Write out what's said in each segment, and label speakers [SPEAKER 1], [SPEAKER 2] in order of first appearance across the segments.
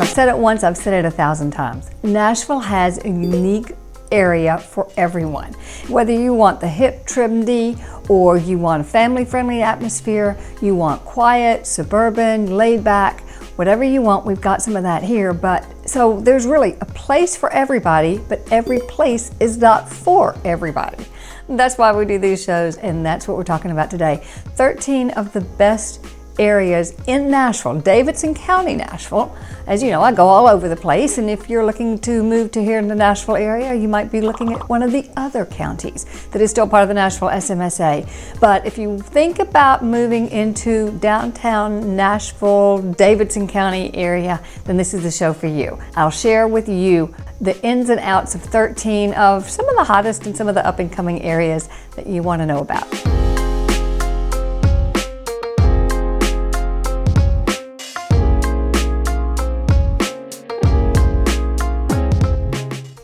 [SPEAKER 1] I've said it once, I've said it 1,000 times. Nashville has a unique area for everyone. Whether you want the hip, trendy, or you want a family-friendly atmosphere, you want quiet, suburban, laid back, whatever you want, we've got some of that here. But so there's really a place for everybody, but every place is not for everybody. That's why we do these shows, and that's what we're talking about today. 13 of the best areas in Nashville, Davidson County, Nashville. As you know, I go all over the place, and if you're looking to move to here in the Nashville area, you might be looking at one of the other counties that is still part of the Nashville SMSA. But if you think about moving into downtown Nashville, Davidson County area, then this is the show for you. I'll share with you the ins and outs of 13 of some of the hottest and some of the up and coming areas that you want to know about.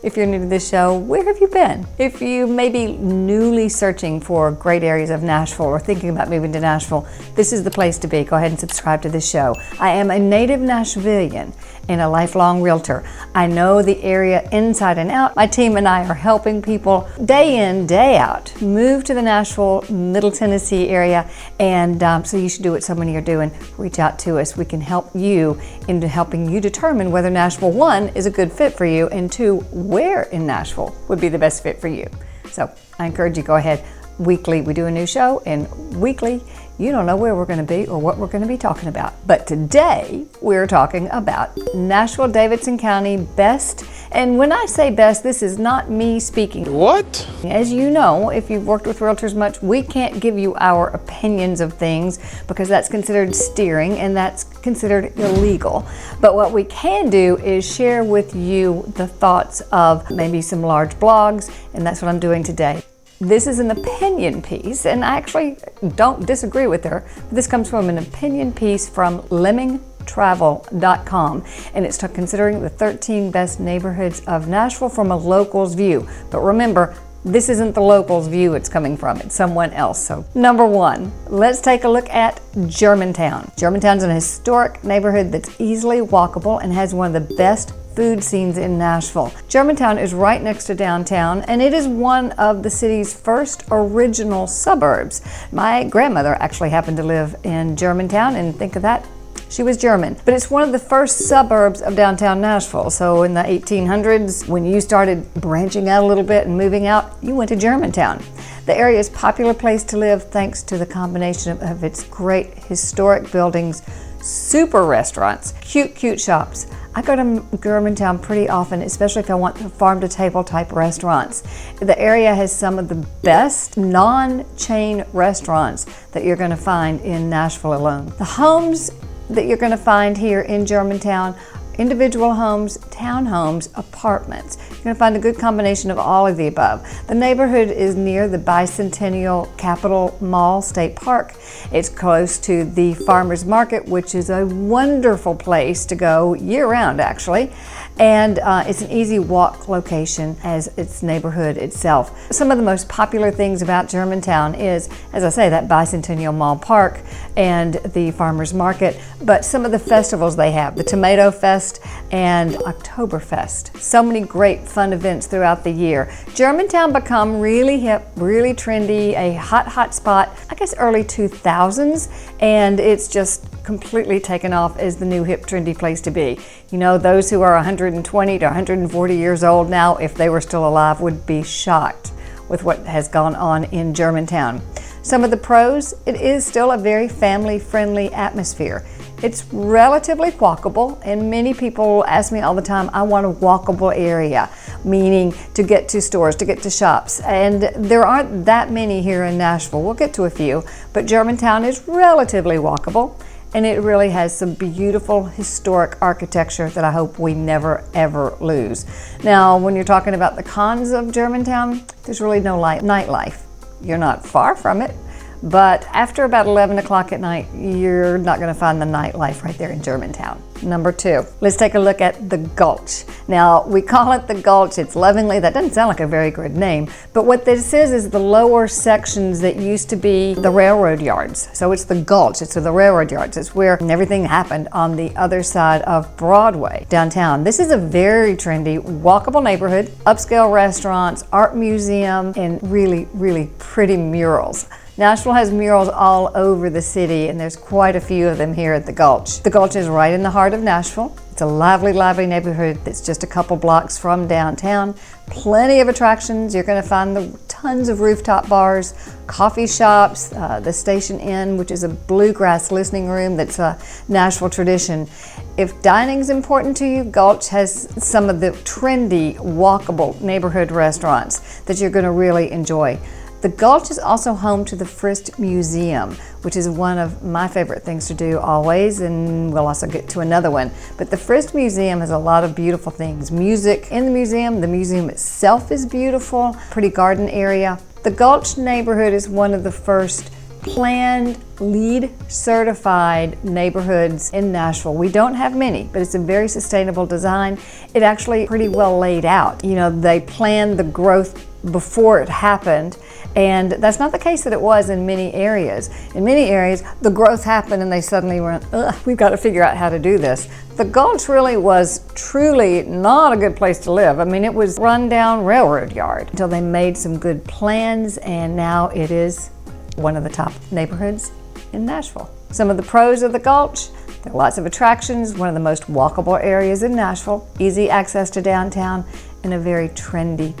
[SPEAKER 1] If you're new to this show, where have you been? If you may be newly searching for great areas of Nashville or thinking about moving to Nashville, this is the place to be. Go ahead and subscribe to this show. I am a native Nashvilleian and a lifelong realtor. I know the area inside and out. My team and I are helping people day in, day out move to the Nashville, Middle Tennessee area, and so you should do what so many are doing. Reach out to us. We can help you into helping you determine whether Nashville, one, is a good fit for you, and two, where in Nashville would be the best fit for you. So I encourage you, go ahead. Weekly, we do a new show, and weekly, you don't know where we're going to be or what we're going to be talking about. But today, we're talking about Nashville, Davidson County best. And when I say best, this is not me speaking.
[SPEAKER 2] What?
[SPEAKER 1] As you know, if you've worked with realtors much, we can't give you our opinions of things because that's considered steering and that's considered illegal. But what we can do is share with you the thoughts of maybe some large blogs, and that's what I'm doing today. This is an opinion piece, and I actually don't disagree with her. This comes from an opinion piece from lemmingtravel.com, and it's considering the 13 best neighborhoods of Nashville from a local's view. But remember, this isn't the local's view it's coming from, it's someone else. So number one, let's take a look at Germantown. Germantown's an historic neighborhood that's easily walkable and has one of the best food scenes in Nashville. Germantown is right next to downtown, and it is one of the city's first original suburbs. My grandmother actually happened to live in Germantown, and think of that, she was German. But it's one of the first suburbs of downtown Nashville. So in the 1800s, when you started branching out a little bit and moving out, you went to Germantown. The area is a popular place to live thanks to the combination of its great historic buildings, super restaurants, cute shops. I go to Germantown pretty often, especially if I want farm-to-table type restaurants. The area has some of the best non-chain restaurants that you're going to find in Nashville alone. The homes that you're going to find here in Germantown, individual homes, townhomes, apartments. You're going to find a good combination of all of the above. The neighborhood is near the Bicentennial Capitol Mall State Park. It's close to the Farmers Market, which is a wonderful place to go year-round, actually. And it's an easy walk location as its neighborhood itself. Some of the most popular things about Germantown is, as I say, that Bicentennial Mall Park and the Farmers Market, but some of the festivals they have, the Tomato Fest and Oktoberfest. So many great fun events throughout the year. Germantown become really hip, really trendy, a hot spot, I guess early 2000s, and it's just completely taken off as the new hip trendy place to be. You know, those who are 120 to 140 years old now, if they were still alive, would be shocked with what has gone on in Germantown. Some of the pros, it is still a very family-friendly atmosphere. It's relatively walkable, and many people ask me all the time, I want a walkable area, meaning to get to stores, to get to shops. And there aren't that many here in Nashville. We'll get to a few, but Germantown is relatively walkable, and it really has some beautiful historic architecture that I hope we never ever lose. Now, when you're talking about the cons of Germantown, there's really no nightlife. You're not far from it, but after about 11 o'clock at night, you're not going to find the nightlife right there in Germantown. Number 2, let's take a look at the Gulch. Now, we call it the Gulch. It's lovingly, that doesn't sound like a very good name, but what this is the lower sections that used to be the railroad yards. So it's the Gulch, it's the railroad yards. It's where everything happened on the other side of Broadway, downtown. This is a very trendy, walkable neighborhood, upscale restaurants, art museum, and really, really pretty murals. Nashville has murals all over the city, and there's quite a few of them here at the Gulch. The Gulch is right in the heart of Nashville. It's a lively, lively neighborhood that's just a couple blocks from downtown. Plenty of attractions. You're going to find tons of rooftop bars, coffee shops, the Station Inn, which is a bluegrass listening room that's a Nashville tradition. If dining's important to you, Gulch has some of the trendy, walkable neighborhood restaurants that you're going to really enjoy. The Gulch is also home to the Frisk Museum, which is one of my favorite things to do always, and we'll also get to another one. But the Frisk Museum has a lot of beautiful things. Music in the museum itself is beautiful, pretty garden area. The Gulch neighborhood is one of the first planned, LEED certified neighborhoods in Nashville. We don't have many, but it's a very sustainable design. It actually pretty well laid out. You know, they planned the growth before it happened, and that's not the case that it was in many areas. In many areas, the growth happened and they suddenly went, we've got to figure out how to do this. The Gulch really was truly not a good place to live. I mean, it was run down railroad yard until they made some good plans, and now it is one of the top neighborhoods in Nashville. Some of the pros of the Gulch: there are lots of attractions, one of the most walkable areas in Nashville, easy access to downtown, and a very trendy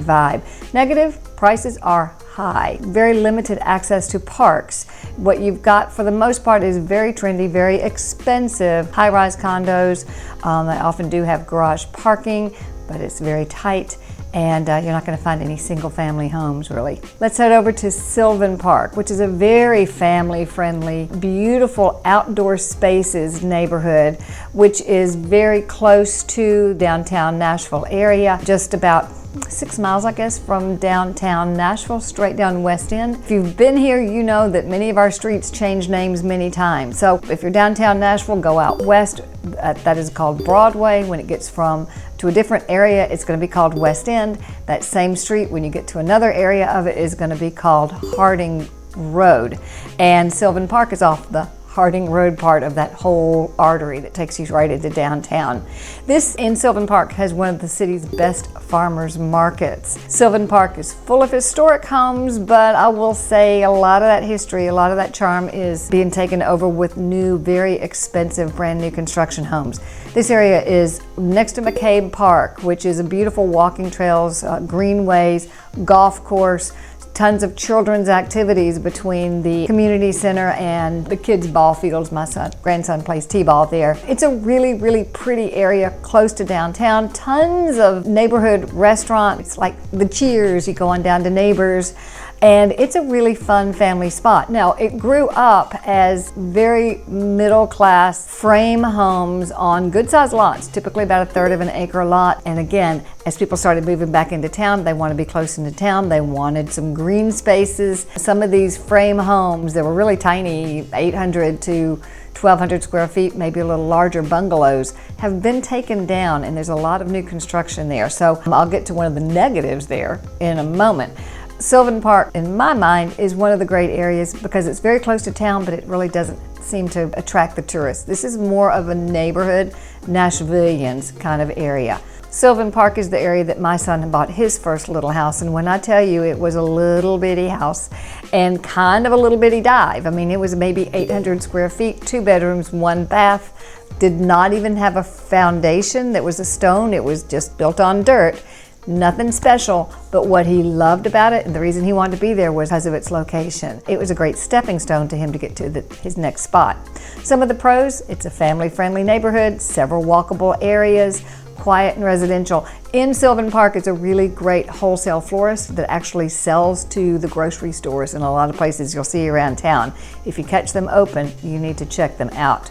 [SPEAKER 1] vibe. Negative: prices are high, very limited access to parks. What you've got for the most part is very trendy, very expensive high-rise condos. They often do have garage parking, but it's very tight, and you're not going to find any single-family homes, really. Let's head over to Sylvan Park, which is a very family-friendly, beautiful outdoor spaces neighborhood, which is very close to downtown Nashville area, just about 6 miles, I guess, from downtown Nashville, straight down West End. If you've been here, you know that many of our streets change names many times. So if you're downtown Nashville, go out west. That is called Broadway. When it gets to a different area, it's going to be called West End. That same street, when you get to another area of it, is going to be called Harding Road. And Sylvan Park is off the Harding Road part of that whole artery that takes you right into downtown. This in Sylvan Park has one of the city's best farmers markets. Sylvan Park is full of historic homes, but I will say a lot of that history, a lot of that charm is being taken over with new, very expensive, brand new construction homes. This area is next to McCabe Park, which is a beautiful walking trails, greenways, golf course, tons of children's activities between the community center and the kids' ball fields. My grandson plays t-ball there. It's a really, really pretty area close to downtown. Tons of neighborhood restaurants like the Cheers. You go on down to Neighbors, and it's a really fun family spot. Now, it grew up as very middle-class frame homes on good-sized lots, typically about 1/3 of an acre lot. And again, as people started moving back into town, they want to be close into town. They wanted some green spaces. Some of these frame homes, they were really tiny, 800 to 1,200 square feet, maybe a little larger bungalows, have been taken down, and there's a lot of new construction there. So I'll get to one of the negatives there in a moment. Sylvan Park, in my mind, is one of the great areas because it's very close to town, but it really doesn't seem to attract the tourists. This is more of a neighborhood, Nashvillians kind of area. Sylvan Park is the area that my son bought his first little house, and when I tell you it was a little bitty house and kind of a little bitty dive. I mean, it was maybe 800 square feet, 2 bedrooms, 1 bath, did not even have a foundation that was a stone. It was just built on dirt. Nothing special, but what he loved about it, and the reason he wanted to be there, was because of its location. It was a great stepping stone to him to get to his next spot. Some of the pros: it's a family-friendly neighborhood, several walkable areas, quiet and residential. In Sylvan Park is a really great wholesale florist that actually sells to the grocery stores and a lot of places you'll see around town. If you catch them open, you need to check them out.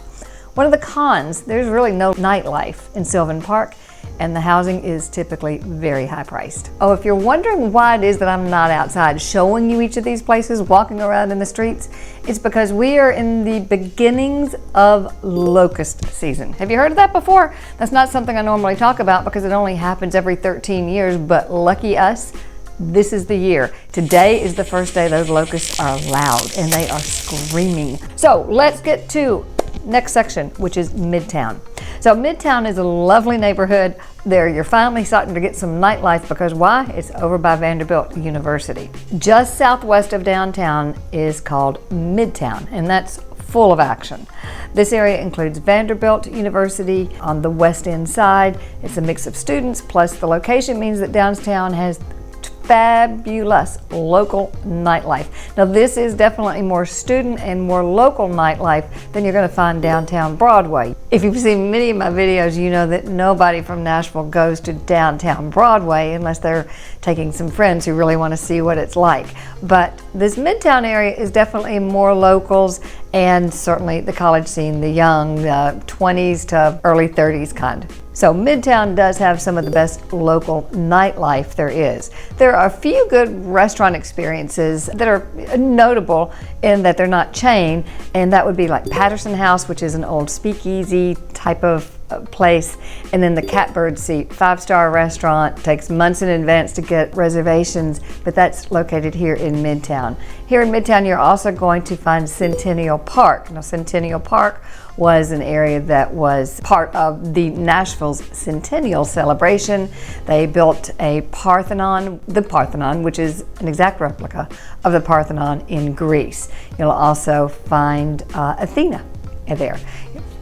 [SPEAKER 1] One of the cons: there's really no nightlife in Sylvan Park. and the housing is typically very high priced. Oh, if you're wondering why it is that I'm not outside showing you each of these places, walking around in the streets, it's because we are in the beginnings of locust season. Have you heard of that before? That's not something I normally talk about because it only happens every 13 years, but lucky us, this is the year. Today is the first day those locusts are loud and they are screaming. So let's get to next section, which is Midtown. So Midtown is a lovely neighborhood. There you're finally starting to get some nightlife because why? It's over by Vanderbilt University. Just southwest of downtown is called Midtown, and that's full of action. This area includes Vanderbilt University on the west end side. It's a mix of students, plus the location means that downtown has fabulous local nightlife. Now this is definitely more student and more local nightlife than you're going to find downtown Broadway. If you've seen many of my videos, you know that nobody from Nashville goes to downtown Broadway unless they're taking some friends who really want to see what it's like. But this Midtown area is definitely more locals and certainly the college scene, the young 20s to early 30s kind. So Midtown does have some of the best local nightlife there is. There are a few good restaurant experiences that are notable in that they're not chain, and that would be like Patterson House, which is an old speakeasy type of place, and then the Catbird Seat, 5-star restaurant, takes months in advance to get reservations, but that's located here in Midtown. Here in Midtown, you're also going to find Centennial Park. Now, Centennial Park was an area that was part of the Nashville's centennial celebration. They built a Parthenon, the Parthenon, which is an exact replica of the Parthenon in Greece. You'll also find Athena there.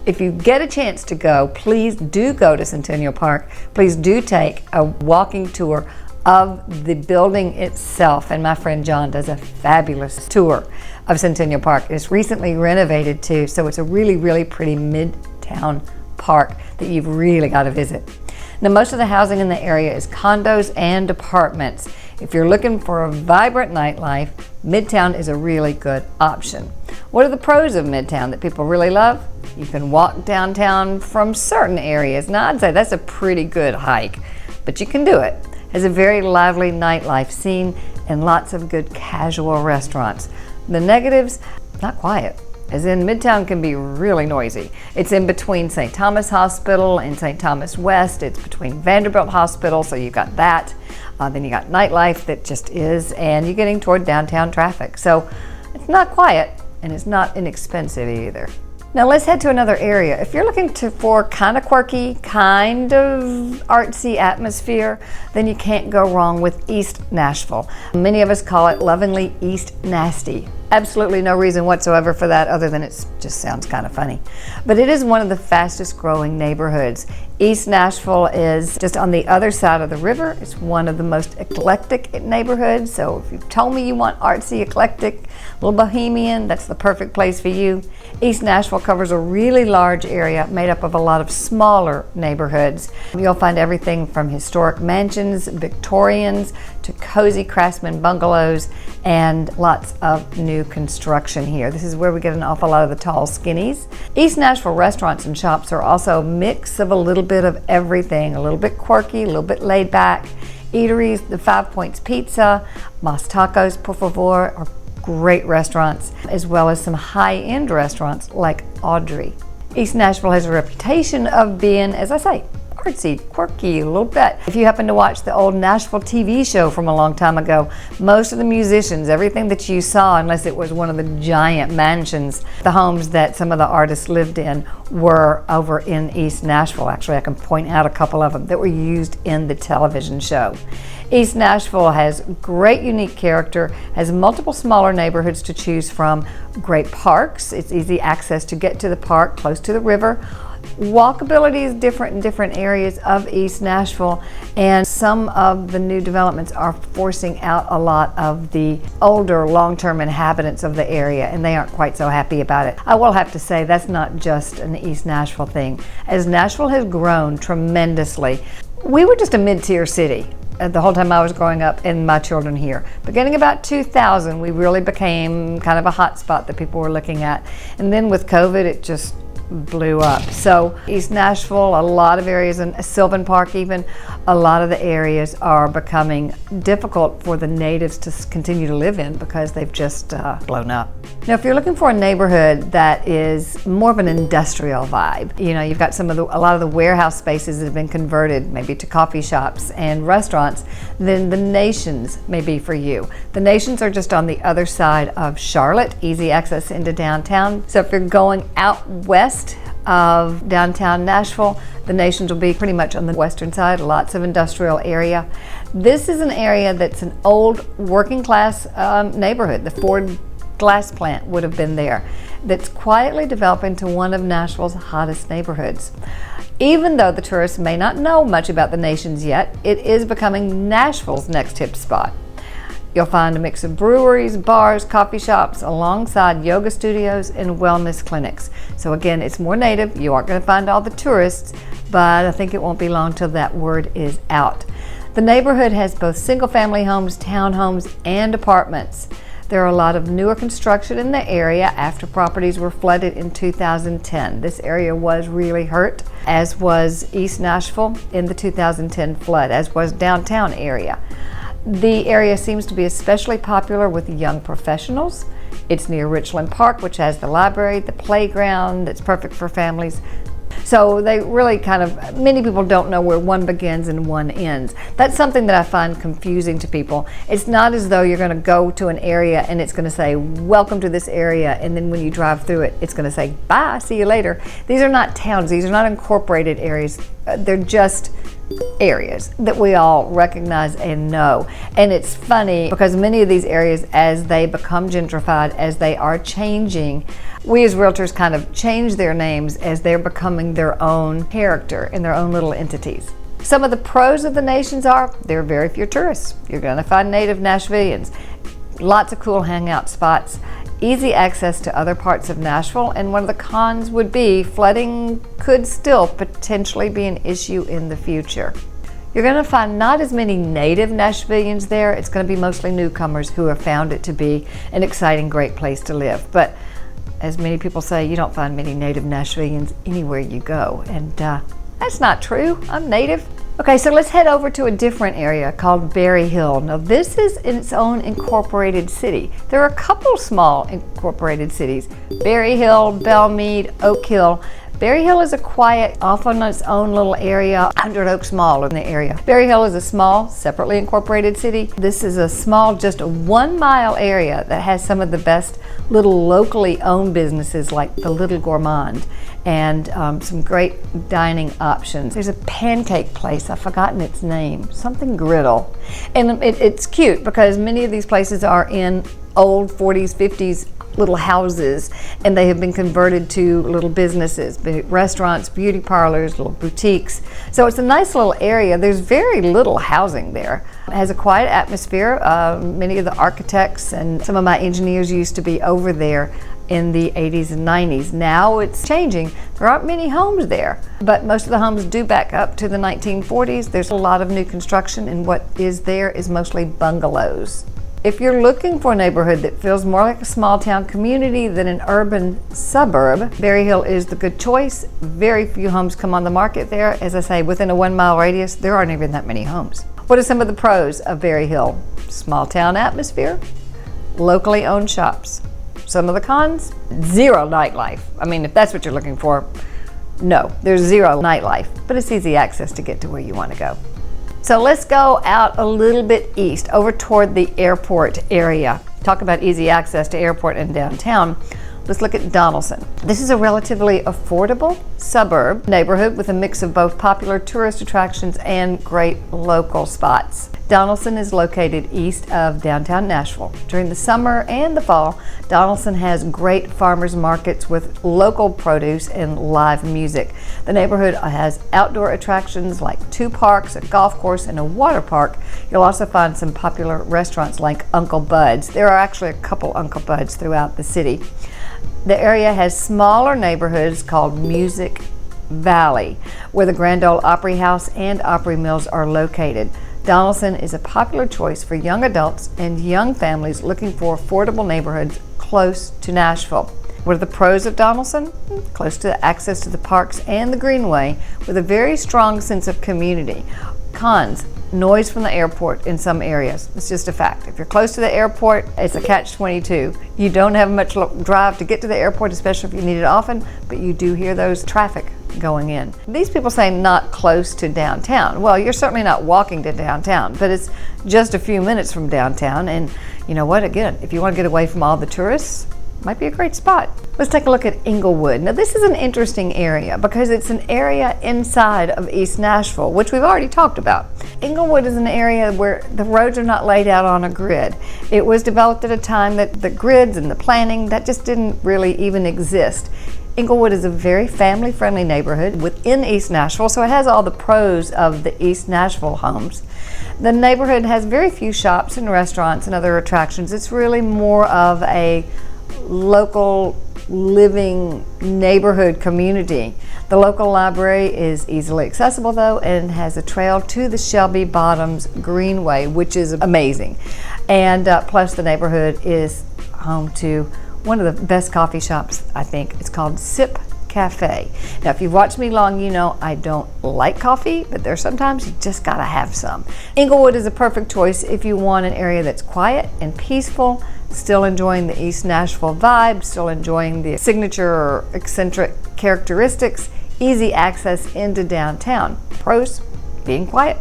[SPEAKER 1] If you get a chance to go, please do go to Centennial Park. Please do take a walking tour of the building itself, and my friend John does a fabulous tour of Centennial Park. It's recently renovated too, so it's a really, really pretty Midtown park that you've really got to visit. Now, most of the housing in the area is condos and apartments. If you're looking for a vibrant nightlife, Midtown is a really good option. What are the pros of Midtown that people really love? You can walk downtown from certain areas. Now, I'd say that's a pretty good hike, but you can do it. It has a very lively nightlife scene and lots of good casual restaurants. The negatives, not quiet, as in Midtown can be really noisy. It's in between St. Thomas Hospital and St. Thomas West. It's between Vanderbilt Hospital, so you've got that. Then you got nightlife that just is, and you're getting toward downtown traffic. So it's not quiet, and it's not inexpensive either. Now let's head to another area. If you're looking for kind of quirky, kind of artsy atmosphere, then you can't go wrong with East Nashville. Many of us call it lovingly East Nasty. Absolutely no reason whatsoever for that other than it just sounds kind of funny. But it is one of the fastest growing neighborhoods. East Nashville is just on the other side of the river. It's one of the most eclectic neighborhoods. So if you've told me you want artsy, eclectic, a little bohemian, that's the perfect place for you. East Nashville covers a really large area made up of a lot of smaller neighborhoods. You'll find everything from historic mansions, Victorians, to cozy craftsman bungalows, and lots of new construction here. This is where we get an awful lot of the tall skinnies. East Nashville restaurants and shops are also a mix of a little bit of everything, a little bit quirky, a little bit laid back. Eateries, the 5 Points Pizza, Mas Tacos, Por Favor, are great restaurants, as well as some high-end restaurants like Audrey. East Nashville has a reputation of being, as I say, artsy, quirky a little bit. If you happen to watch the old Nashville TV show from a long time ago, most of the musicians, everything that you saw, unless it was one of the giant mansions, the homes that some of the artists lived in were over in East Nashville. Actually, I can point out a couple of them that were used in the television show. East Nashville has great unique character, has multiple smaller neighborhoods to choose from, great parks. It's easy access to get to the park, close to the river. Walkability is different in different areas of East Nashville, and some of the new developments are forcing out a lot of the older long-term inhabitants of the area, and they aren't quite so happy about it. I will have to say that's not just an East Nashville thing. As Nashville has grown tremendously, we were just a mid-tier city the whole time I was growing up and my children here. Beginning about 2000, we really became kind of a hot spot that people were looking at. And then with COVID, it just blew up. So East Nashville, a lot of areas, in Sylvan Park even, a lot of the areas are becoming difficult for the natives to continue to live in because they've just blown up. Now, if you're looking for a neighborhood that is more of an industrial vibe, you know, you've got a lot of the warehouse spaces that have been converted maybe to coffee shops and restaurants, then the Nations may be for you. The Nations are just on the other side of Charlotte, easy access into downtown. So if you're going out west of downtown Nashville, the Nations will be pretty much on the western side, lots of industrial area. This is an area that's an old working class neighborhood. The Ford glass plant would have been there. That's quietly developing to one of Nashville's hottest neighborhoods. Even though the tourists may not know much about the Nations yet, it is becoming Nashville's next hip spot. You'll find a mix of breweries, bars, coffee shops, alongside yoga studios and wellness clinics. So again, it's more native. You aren't going to find all the tourists, but I think it won't be long till that word is out. The neighborhood has both single-family homes, townhomes, and apartments. There are a lot of newer construction in the area after properties were flooded in 2010. This area was really hurt, as was East Nashville in the 2010 flood, as was downtown area. The area seems to be especially popular with young professionals. It's near Richland Park, which has the library, the playground that's perfect for families. So they really many people don't know where one begins and one ends. That's something that I find confusing to people. It's not as though you're going to go to an area and it's going to say, welcome to this area, and then when you drive through it, it's going to say, bye, see you later. These are not towns. These are not incorporated areas. They're just areas that we all recognize and know. And it's funny because many of these areas, as they become gentrified, as they are changing, we as realtors kind of change their names as they're becoming their own character and their own little entities. Some of the pros of the Nations are there are very few tourists. You're going to find native Nashvillians, lots of cool hangout spots, easy access to other parts of Nashville, and one of the cons would be flooding could still potentially be an issue in the future. You're going to find not as many native Nashvillians there. It's going to be mostly newcomers who have found it to be an exciting, great place to live. But as many people say, you don't find many native Nashvillians anywhere you go. And that's not true. I'm native. Okay, so let's head over to a different area called Berry Hill. Now this is in its own incorporated city. There are a couple small incorporated cities, Berry Hill, Belmead, Oak Hill. Berry Hill is a quiet, off on its own little area, 100 Oaks Mall in the area. Berry Hill is a small, separately incorporated city. This is a small, just a 1 mile area that has some of the best little locally owned businesses like the Little Gourmand and some great dining options. There's a pancake place, I've forgotten its name, something griddle. And it's cute because many of these places are in old 40s, 50s little houses, and they have been converted to little businesses, restaurants, beauty parlors, little boutiques. So it's a nice little area. There's very little housing there. It has a quiet atmosphere. Many of the architects and some of my engineers used to be over there in the 80s and 90s. Now it's changing. There aren't many homes there, but most of the homes do back up to the 1940s. There's a lot of new construction, and what is there is mostly bungalows. If you're looking for a neighborhood that feels more like a small town community than an urban suburb, Berry Hill is the good choice. Very few homes come on the market there. As I say, within a 1 mile radius, there aren't even that many homes. What are some of the pros of Berry Hill? Small town atmosphere, locally owned shops. Some of the cons, zero nightlife. I mean, if that's what you're looking for, no, there's zero nightlife, but it's easy access to get to where you want to go. So let's go out a little bit east, over toward the airport area. Talk about easy access to airport and downtown. Let's look at Donelson. This is a relatively affordable suburb neighborhood with a mix of both popular tourist attractions and great local spots. Donelson is located east of downtown Nashville. During the summer and the fall, Donelson has great farmers markets with local produce and live music. The neighborhood has outdoor attractions like 2 parks, a golf course, and a water park. You'll also find some popular restaurants like Uncle Bud's. There are actually a couple Uncle Bud's throughout the city. The area has smaller neighborhoods called Music Valley, where the Grand Ole Opry House and Opry Mills are located. Donelson is a popular choice for young adults and young families looking for affordable neighborhoods close to Nashville. What are the pros of Donelson? Close to access to the parks and the greenway with a very strong sense of community. Cons, noise from the airport in some areas. It's just a fact. If you're close to the airport, it's a catch-22. You don't have much drive to get to the airport, especially if you need it often, but you do hear those traffic going in. These people say not close to downtown. Well, you're certainly not walking to downtown, but it's just a few minutes from downtown. And you know what? Again, if you want to get away from all the tourists, might be a great spot. Let's take a look at Englewood. Now this is an interesting area because it's an area inside of East Nashville, which we've already talked about. Englewood is an area where the roads are not laid out on a grid. It was developed at a time that the grids and the planning, that just didn't really even exist. Englewood is a very family-friendly neighborhood within East Nashville, so it has all the pros of the East Nashville homes. The neighborhood has very few shops and restaurants and other attractions. It's really more of a local living neighborhood community. The local library is easily accessible though and has a trail to the Shelby Bottoms Greenway, which is amazing. And plus the neighborhood is home to one of the best coffee shops, I think. It's called Sip Cafe. Now if you've watched me long, you know I don't like coffee, but there's sometimes you just gotta have some. Englewood is a perfect choice if you want an area that's quiet and peaceful, still enjoying the East Nashville vibe, still enjoying the signature or eccentric characteristics, easy access into downtown. Pros, being quiet,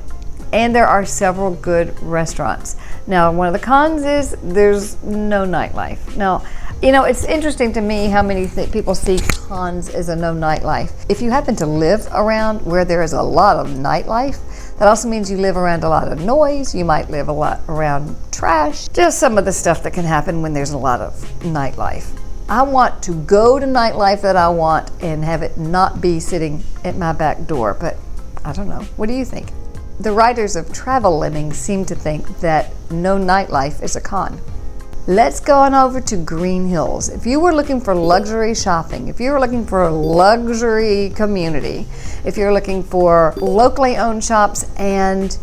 [SPEAKER 1] and there are several good restaurants. Now one of the cons is there's no nightlife. Now, you know, it's interesting to me how many people see cons as a no nightlife. If you happen to live around where there is a lot of nightlife, that also means you live around a lot of noise, you might live a lot around trash, just some of the stuff that can happen when there's a lot of nightlife. I want to go to nightlife that I want and have it not be sitting at my back door, but I don't know. What do you think? The writers of Travel Lemmings seem to think that no nightlife is a con. Let's go on over to Green Hills. If you were looking for luxury shopping, if you were looking for a luxury community, if you're looking for locally owned shops and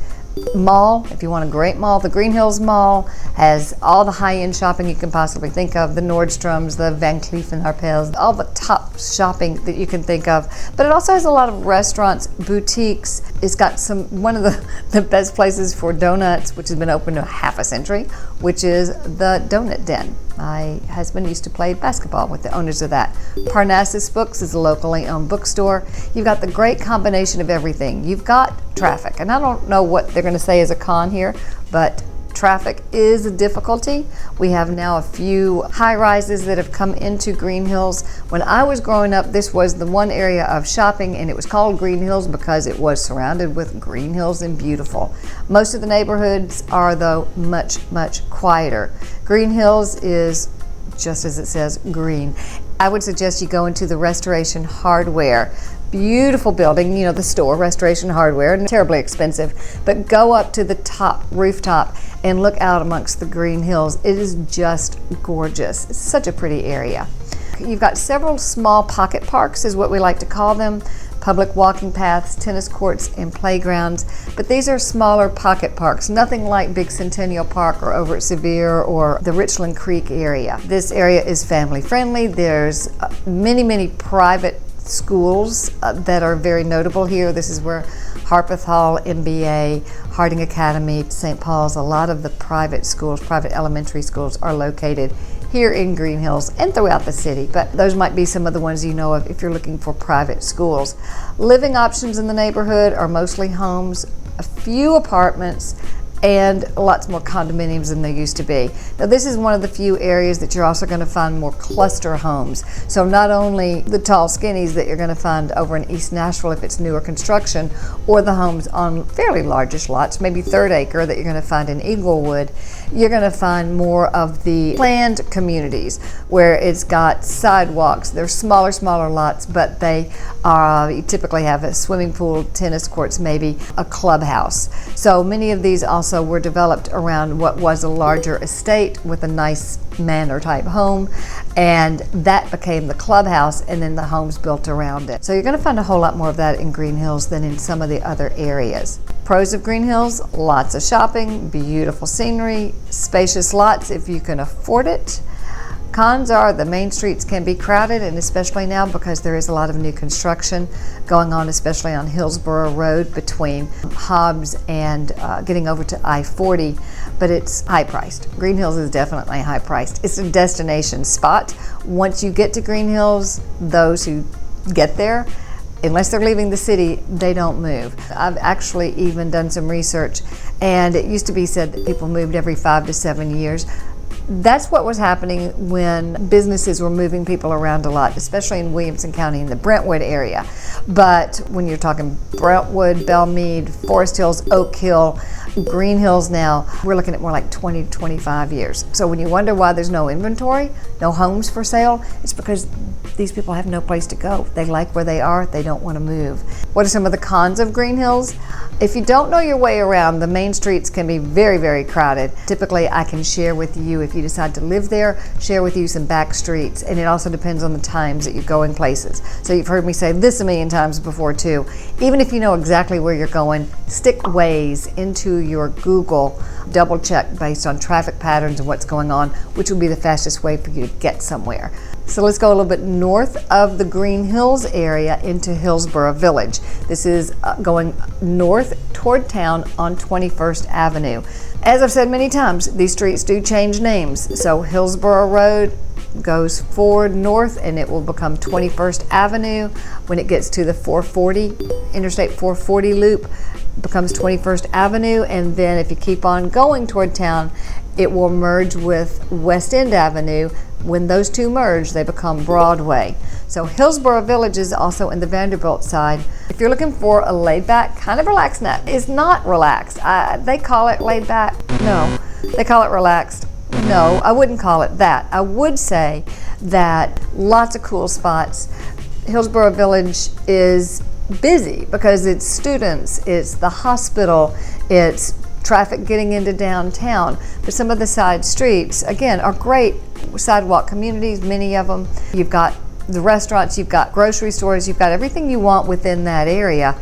[SPEAKER 1] mall, if you want a great mall, the Green Hills Mall has all the high-end shopping you can possibly think of, the Nordstroms, the Van Cleef & Arpels, all the top shopping that you can think of. But it also has a lot of restaurants, boutiques. It's got one of the best places for donuts, which has been open to half a century, which is the Donut Den. My husband used to play basketball with the owners of that. Parnassus Books is a locally owned bookstore. You've got the great combination of everything. You've got traffic, and I don't know what they're going to say is a con here, but traffic is a difficulty. We have now a few high-rises that have come into Green Hills. When I was growing up, this was the one area of shopping, and it was called Green Hills because it was surrounded with green hills and beautiful. Most of the neighborhoods are, though, much, much quieter. Green Hills is, just as it says, green. I would suggest you go into the Restoration Hardware. Beautiful building, you know, the store, Restoration Hardware, terribly expensive, but go up to the top rooftop and look out amongst the green hills. It is just gorgeous. It's such a pretty area. You've got several small pocket parks, is what we like to call them, public walking paths, tennis courts, and playgrounds, but these are smaller pocket parks, nothing like Big Centennial Park or over at Sevier or the Richland Creek area. This area is family friendly. There's many private schools that are very notable here. This is where Harpeth Hall, MBA, Harding Academy, St. Paul's, a lot of the private schools, private elementary schools are located here in Green Hills and throughout the city, but those might be some of the ones you know of if you're looking for private schools. Living options in the neighborhood are mostly homes, a few apartments, and lots more condominiums than there used to be. Now this is one of the few areas that you're also going to find more cluster homes. So not only the tall skinnies that you're going to find over in East Nashville if it's newer construction, or the homes on fairly largish lots, maybe third acre that you're going to find in Englewood, you're going to find more of the planned communities where it's got sidewalks. They're smaller lots, but they you typically have a swimming pool, tennis courts, maybe a clubhouse. So many of these also were developed around what was a larger estate with a nice manor type home, and that became the clubhouse, and then the homes built around it. So you're going to find a whole lot more of that in Green Hills than in some of the other areas. Pros of Green Hills: lots of shopping, beautiful scenery, spacious lots if you can afford it. Cons are the main streets can be crowded, and especially now because there is a lot of new construction going on, especially on Hillsboro Road between Hobbs and getting over to I-40, but it's high priced. Green Hills is definitely high priced. It's a destination spot. Once you get to Green Hills, those who get there, unless they're leaving the city, they don't move. I've actually even done some research, and it used to be said that people moved every 5 to 7 years. That's what was happening when businesses were moving people around a lot, especially in Williamson County in the Brentwood area. But when you're talking Brentwood, Belmead, Forest Hills, Oak Hill, Green Hills now, we're looking at more like 20 to 25 years. So when you wonder why there's no inventory, no homes for sale, it's because these people have no place to go. They like where they are, they don't want to move. What are some of the cons of Green Hills? If you don't know your way around, the main streets can be very, very crowded. Typically, I can share with you, if you decide to live there, share with you some back streets, and it also depends on the times that you're going places. So you've heard me say this a million times before too. Even if you know exactly where you're going, stick Waze into your Google, double check based on traffic patterns and what's going on, which will be the fastest way for you to get somewhere. So let's go a little bit north of the Green Hills area into Hillsboro Village. This is going north toward town on 21st Avenue. As I've said many times, these streets do change names. So Hillsboro Road goes forward north and it will become 21st Avenue. When it gets to the 440, Interstate 440 loop, becomes 21st Avenue, and then if you keep on going toward town, it will merge with West End Avenue. When those two merge, they become Broadway. So Hillsboro Village is also in the Vanderbilt side. If you're looking for a laid-back, kind of relaxed night, it's not relaxed. They call it laid-back. No. They call it relaxed. No, I wouldn't call it that. I would say that lots of cool spots. Hillsboro Village is busy because it's students, it's the hospital, it's traffic getting into downtown. But some of the side streets, again, are great sidewalk communities, many of them. You've got the restaurants, you've got grocery stores, you've got everything you want within that area.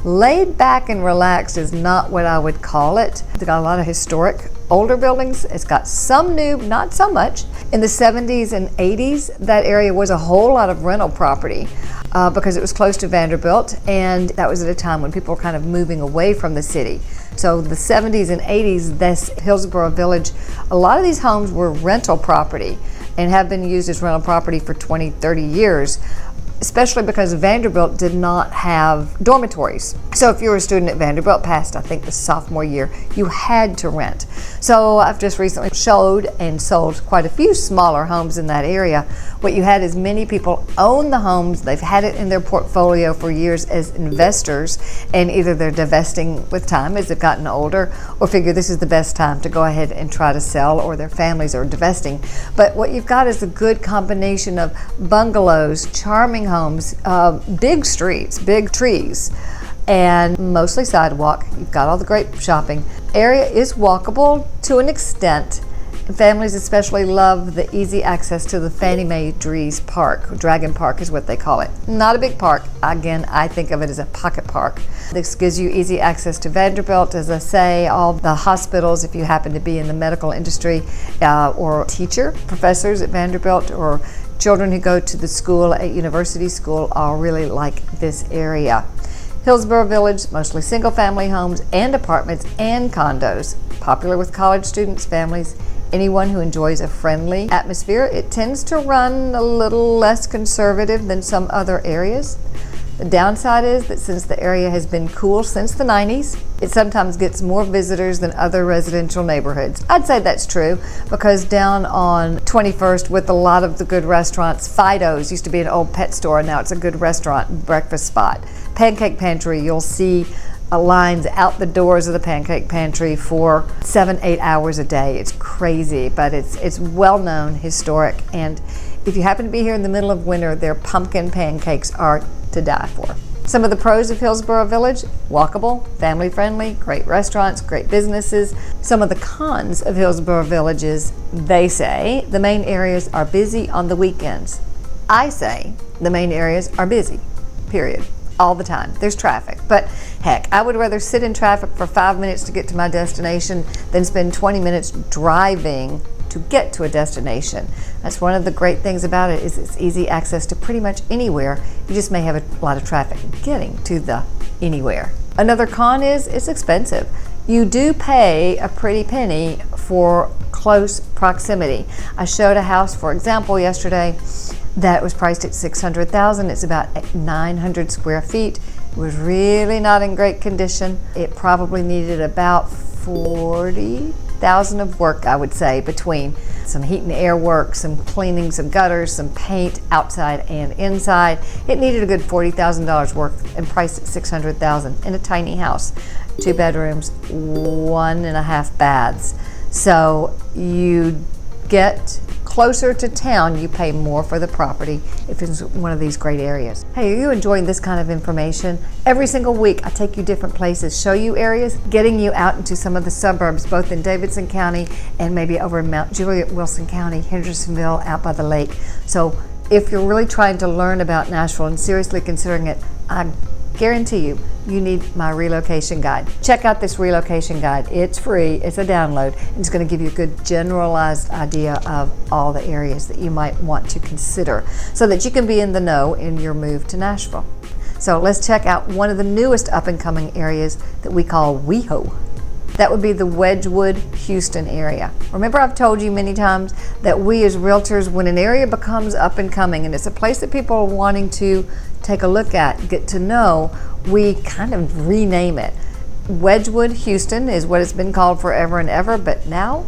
[SPEAKER 1] Laid back and relaxed is not what I would call it. It's got a lot of historic older buildings. It's got some new, not so much. In the 70s and 80s, that area was a whole lot of rental property because it was close to Vanderbilt, and that was at a time when people were kind of moving away from the city. So the 70s and 80s, this Hillsboro Village, a lot of these homes were rental property and have been used as rental property for 20, 30 years. Especially because Vanderbilt did not have dormitories. So if you were a student at Vanderbilt past, I think, the sophomore year, you had to rent. So I've just recently showed and sold quite a few smaller homes in that area. What you had is many people own the homes, they've had it in their portfolio for years as investors, and either they're divesting with time as they've gotten older, or figure this is the best time to go ahead and try to sell, or their families are divesting. But what you've got is a good combination of bungalows, charming homes, big streets, big trees, and mostly sidewalk. You've got all the great shopping. Area is walkable to an extent. Families especially love the easy access to the Fannie Mae Dries Park. Dragon Park is what they call it. Not a big park. Again, I think of it as a pocket park. This gives you easy access to Vanderbilt, as I say, all the hospitals if you happen to be in the medical industry, or teacher, professors at Vanderbilt, or children who go to the school at University School all really like this area. Hillsboro Village, mostly single-family homes and apartments and condos. Popular with college students, families, anyone who enjoys a friendly atmosphere. It tends to run a little less conservative than some other areas. The downside is that since the area has been cool since the 90s, it sometimes gets more visitors than other residential neighborhoods. I'd say that's true because down on 21st with a lot of the good restaurants, Fido's used to be an old pet store, and now it's a good restaurant, breakfast spot. Pancake Pantry, you'll see lines out the doors of the Pancake Pantry for 7-8 hours a day. It's crazy, but it's well known, historic, and if you happen to be here in the middle of winter, their pumpkin pancakes are to die for. Some of the pros of Hillsboro Village: walkable, family friendly, great restaurants, great businesses. Some of the cons of Hillsboro Village is, they say, the main areas are busy on the weekends. I say the main areas are busy, period. All the time. There's traffic, but heck, I would rather sit in traffic for 5 minutes to get to my destination than spend 20 minutes driving to get to a destination. That's one of the great things about it, is it's easy access to pretty much anywhere. You just may have a lot of traffic getting to the anywhere. Another con is it's expensive. You do pay a pretty penny for close proximity. I showed a house, for example, yesterday that was priced at $600,000. It's about 900 square feet. It was really not in great condition. It probably needed about $40,000 of work, I would say, between some heat and air work, some cleaning, some gutters, some paint outside and inside. It needed a good $40,000 work and priced at $600,000 in a tiny house. 2 bedrooms, 1.5 baths. So you get closer to town, you pay more for the property if it's one of these great areas. Hey, are you enjoying this kind of information? Every single week I take you different places, show you areas, getting you out into some of the suburbs, both in Davidson County and maybe over in Mount Juliet, Wilson County, Hendersonville, out by the lake. So if you're really trying to learn about Nashville and seriously considering it, I guarantee you need my relocation guide. Check out this relocation guide. It's free, it's a download, and it's going to give you a good generalized idea of all the areas that you might want to consider so that you can be in the know in your move to Nashville. So let's check out one of the newest up and coming areas that we call WeHo. That would be the Wedgewood Houston area. Remember, I've told you many times that we as realtors, when an area becomes up and coming and it's a place that people are wanting to take a look at, get to know, we kind of rename it. Wedgewood Houston is what it's been called forever and ever, but now,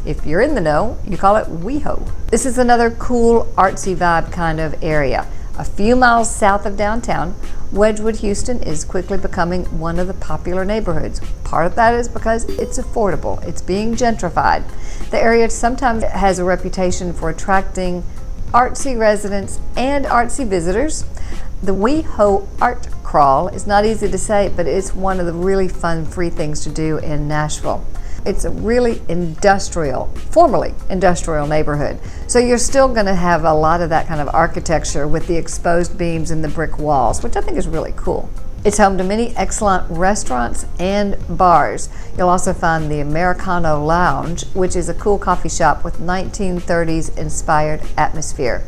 [SPEAKER 1] if you're in the know, you call it WeHo. This is another cool artsy vibe kind of area. A few miles south of downtown, Wedgewood Houston is quickly becoming one of the popular neighborhoods. Part of that is because it's affordable. It's being gentrified. The area sometimes has a reputation for attracting artsy residents and artsy visitors. The WeHo Art Crawl is not easy to say, but it's one of the really fun free things to do in Nashville. It's a really formerly industrial neighborhood. So you're still going to have a lot of that kind of architecture with the exposed beams and the brick walls, which I think is really cool. It's home to many excellent restaurants and bars. You'll also find the Americano Lounge, which is a cool coffee shop with 1930s inspired atmosphere.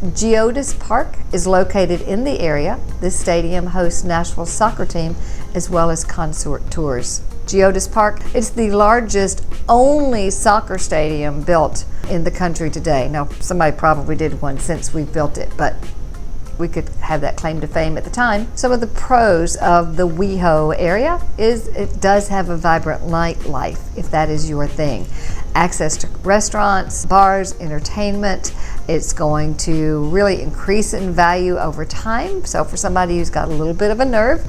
[SPEAKER 1] Geodis Park is located in the area. This stadium hosts Nashville's soccer team as well as concert tours. Geodis Park is the largest only soccer stadium built in the country today. Now, somebody probably did one since we built it, but we could have that claim to fame at the time. Some of the pros of the WeHo area is it does have a vibrant nightlife, if that is your thing. Access to restaurants, bars, entertainment. It's going to really increase in value over time. So for somebody who's got a little bit of a nerve,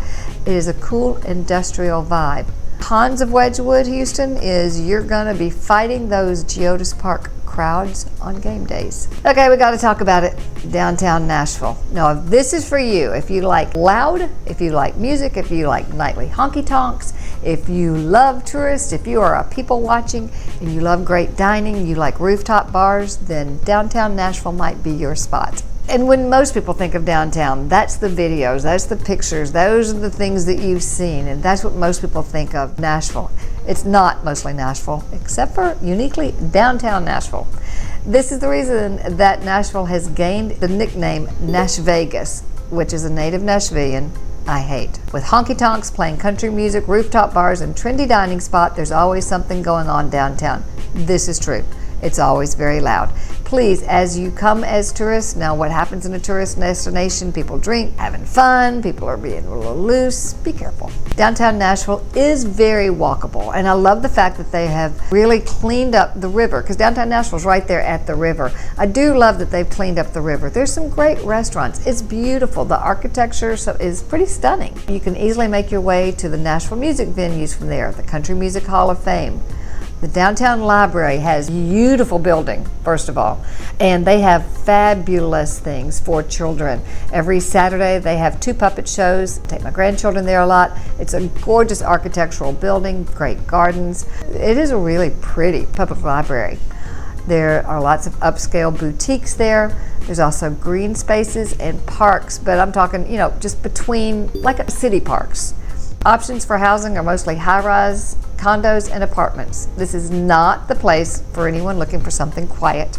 [SPEAKER 1] it is a cool industrial vibe. Cons of Wedgewood Houston is you're going to be fighting those Geodis Park crowds on game days. Okay, we got to talk about it. Downtown Nashville. Now, this is for you. If you like loud, if you like music, if you like nightly honky tonks, if you love tourists, if you are a people watching and you love great dining, you like rooftop bars, then downtown Nashville might be your spot. And when most people think of downtown, that's the videos, that's the pictures, those are the things that you've seen, and that's what most people think of Nashville. It's not mostly Nashville, except for uniquely downtown Nashville. This is the reason that Nashville has gained the nickname Nash Vegas, which is a native Nashvillian I hate. With honky tonks, playing country music, rooftop bars, and trendy dining spot, there's always something going on downtown. This is true. It's always very loud. Please, as you come as tourists, now what happens in a tourist destination? People drink, having fun, people are being a little loose. Be careful. Downtown Nashville is very walkable, and I love the fact that they have really cleaned up the river, because downtown Nashville is right there at the river. I do love that they've cleaned up the river. There's some great restaurants. It's beautiful. The architecture is pretty stunning. You can easily make your way to the Nashville music venues from there, the Country Music Hall of Fame. The downtown library has a beautiful building, first of all, and they have fabulous things for children. Every Saturday they have 2 puppet shows. I take my grandchildren there a lot. It's a gorgeous architectural building, great gardens. It is a really pretty public library. There are lots of upscale boutiques there. There's also green spaces and parks, but I'm talking, just between, like city parks. Options for housing are mostly high-rise condos and apartments. This is not the place for anyone looking for something quiet.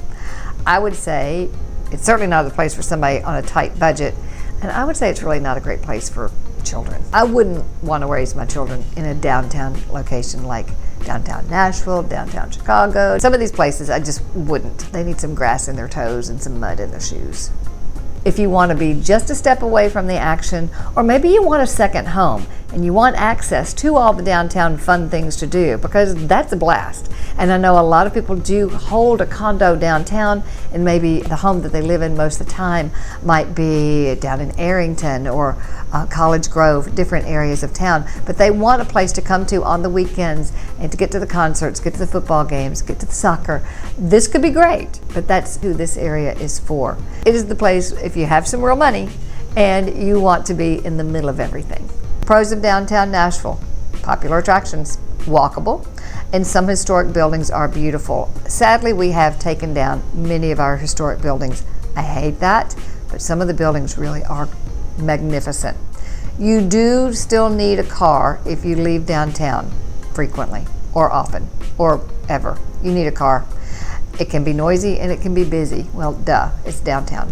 [SPEAKER 1] I would say it's certainly not the place for somebody on a tight budget, and I would say it's really not a great place for children. I wouldn't want to raise my children in a downtown location like downtown Nashville, downtown Chicago. Some of these places I just wouldn't. They need some grass in their toes and some mud in their shoes. If you want to be just a step away from the action, or maybe you want a second home and you want access to all the downtown fun things to do, because that's a blast. And I know a lot of people do hold a condo downtown, and maybe the home that they live in most of the time might be down in Arrington or College Grove, different areas of town, but they want a place to come to on the weekends and to get to the concerts, get to the football games, get to the soccer. This could be great, but that's who this area is for. It is the place if you have some real money and you want to be in the middle of everything. Pros of downtown Nashville: popular attractions, walkable, and some historic buildings are beautiful. Sadly, we have taken down many of our historic buildings. I hate that, but some of the buildings really are magnificent. You do still need a car if you leave downtown frequently or often or ever. You need a car. It can be noisy and it can be busy. Well, duh, it's downtown.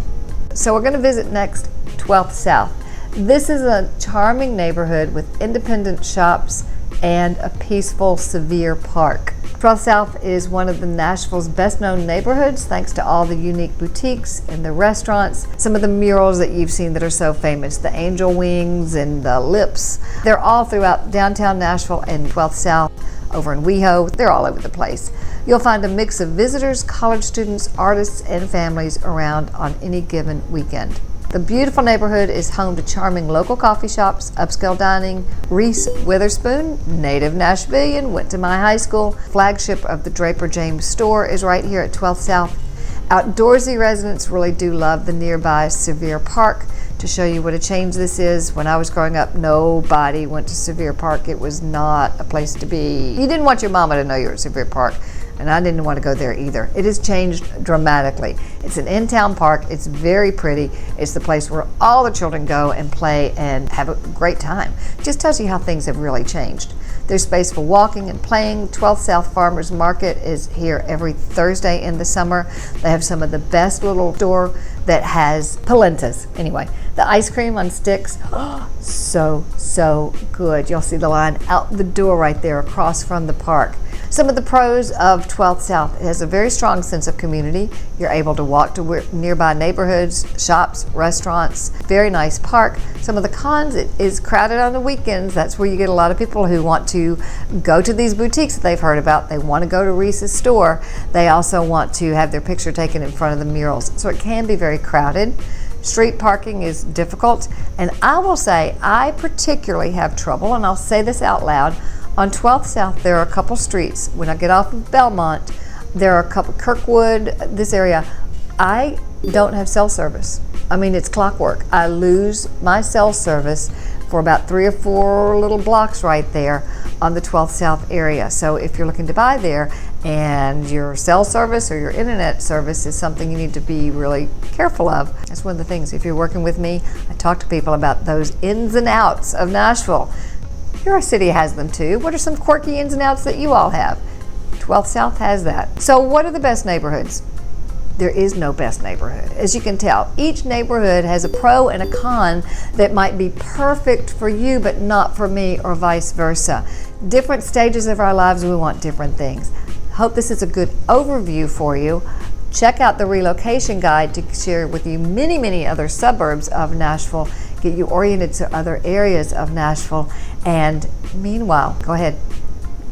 [SPEAKER 1] So we're going to visit next 12th South. This is a charming neighborhood with independent shops and a peaceful Sylvan Park. 12th South is one of the Nashville's best known neighborhoods thanks to all the unique boutiques and the restaurants. Some of the murals that you've seen that are so famous, the angel wings and the lips, they're all throughout downtown Nashville and 12th South. Over in WeHo, they're all over the place. You'll find a mix of visitors, college students, artists, and families around on any given weekend. The beautiful neighborhood is home to charming local coffee shops, upscale dining. Reese Witherspoon, native Nashvilleian, went to my high school. Flagship of the Draper James store is right here at 12th South. Outdoorsy residents really do love the nearby Sylvan Park. To show you what a change this is, when I was growing up, nobody went to Sylvan Park. It was not a place to be. You didn't want your mama to know you were at Sylvan Park, and I didn't want to go there either. It has changed dramatically. It's an in-town park. It's very pretty. It's the place where all the children go and play and have a great time. Just tells you how things have really changed. There's space for walking and playing. 12th South Farmers Market is here every Thursday in the summer. They have some of the best little store that has polentas. Anyway, the ice cream on sticks, so good. You'll see the line out the door right there across from the park. Some of the pros of 12th South: it has a very strong sense of community. You're able to walk to nearby neighborhoods, shops, restaurants. Very nice park. Some of the cons: it is crowded on the weekends. That's where you get a lot of people who want to go to these boutiques that they've heard about. They want to go to Reese's store. They also want to have their picture taken in front of the murals. So it can be very crowded. Street parking is difficult, and I will say I particularly have trouble, and I'll say this out loud. On 12th South, there are a couple streets. When I get off of Belmont, there are a couple, Kirkwood, this area, I don't have cell service. I mean, it's clockwork. I lose my cell service for about 3 or 4 little blocks right there on the 12th South area. So if you're looking to buy there and your cell service or your internet service is something you need to be really careful of, that's one of the things. If you're working with me, I talk to people about those ins and outs of Nashville. Your city has them too. What are some quirky ins and outs that you all have? 12th South has that. So what are the best neighborhoods? There is no best neighborhood. As you can tell, each neighborhood has a pro and a con that might be perfect for you but not for me, or vice versa. Different stages of our lives, we want different things. Hope this is a good overview for you. Check out the relocation guide to share with you many other suburbs of Nashville, get you oriented to other areas of Nashville, and meanwhile, go ahead,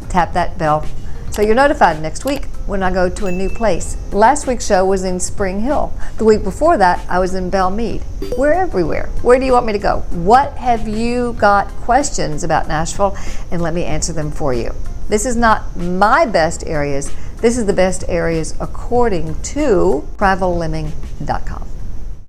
[SPEAKER 1] tap that bell so you're notified next week when I go to a new place. Last week's show was in Spring Hill. The week before that, I was in Belle Meade. We're everywhere. Where do you want me to go? What have you got questions about Nashville? And let me answer them for you. This is not my best areas. This is the best areas according to TravelLemming.com.